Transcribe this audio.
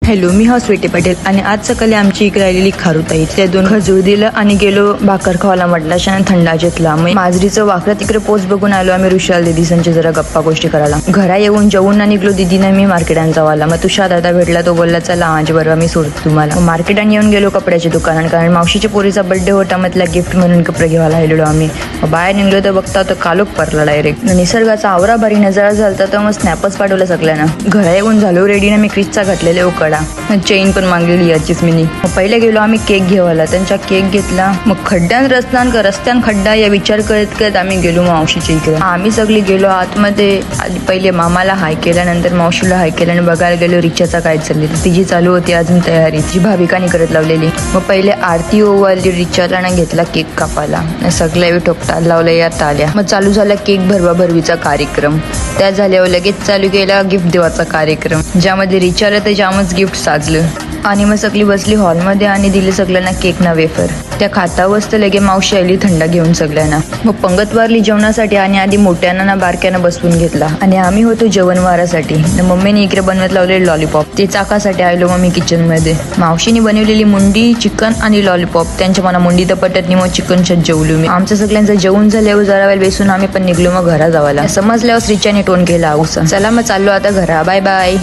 Hello, मी स्वीटी पटेल आणि आज सकाळी आमची इकडे आलेली खारुताई त्या दोन खजूर दिलं आणि गेलो भाकर खावाला म्हटलं आणि थंडा घेतला. मग माजरीचं वाकडं तिकडे पोच बघून आलो आम्ही ऋषाल दिदीसांची जरा गप्पा गोष्टी करायला. घरा येऊन जेवून निघलो दिदीने मी मार्केटांचा वाला. मग तुषार दादा भेटला, तो बोलला चला आज बरोबर मी सोडतो तुम्हाला. मार्केटात येऊन गेलो कपड्याच्या दुकानात, कारण मावशीच्या पोरीचा बर्थडे होता. मग तिला गिफ्ट म्हणून कपडे घ्यायला आलेलो आम्ही. बाहेर निघलो तर बघता तो कालोख पडला डायरेक्ट. निसर्गाचा आवरा भारी नजारा झालता तर मग स्नॅपच पाठवलं सगळ्यांना. घरा येऊन झालो रेडी ना, मी क्रिसचा घातलेले उकडा चेन पण मागलेली याचीच मिनी. मग पहिले गेलो आम्ही केक घेवायला, त्यांचा केक घेतला. मग रस्त्यान खड्डा या विचार करत करत आम्ही गेलो मावशीच्या इकडे. आम्ही सगळी गेलो आतमध्ये. आधी पहिले मामाला हाय केला, नंतर मावशीला हाय केला आणि बघायला गेलो रिचाचा काय चालली. तिची चालू होती अजून तयारी, तिची भाविकानी करत लावलेली. मग पहिले आरती ओवाळली रिचाला ना, घेतला केक कापायला. सगळ्या ठोकता लावल्या या ताल्या. मग चालू झाला केक भरवाभरवीचा कार्यक्रम. त्या झाल्यावर लगेच चालू केला गिफ्ट देवाचा कार्यक्रम, ज्यामध्ये रिचाला तर जामच गिफ्ट साजलं. आणि मग सगळी बसली हॉलमध्ये आणि दिले सगळ्यांना केक ना वेफर. त्या खातावरच तर लगे मावशी आली थंडा घेऊन सगळ्यांना. मग पंगत वारली जेवणासाठी आणि आधी मोठ्यांना ना बारक्यांना बसवून घेतला आणि आम्ही होतो जेवण वारासाठी. मम्मीने इकडे बनवत लावलेले लॉलीपॉप, ते चाकासाठी आलो मग मी किचन मध्ये. मावशीने बनवलेली मुंडी, चिकन आणि लॉलीपॉप. त्यांच्या मला मुंडी तर पटत नाही, मग चिकनच्याच जेवलो मी. आमचं सगळ्यांचं जेवण झाल्यावर जरा वेळ बेसून आम्ही पण निघलो मग घरा जावाला. समजल्यावर रिचाने टोन केला औसा, चला मग चाललो आता घरा, बाय बाय.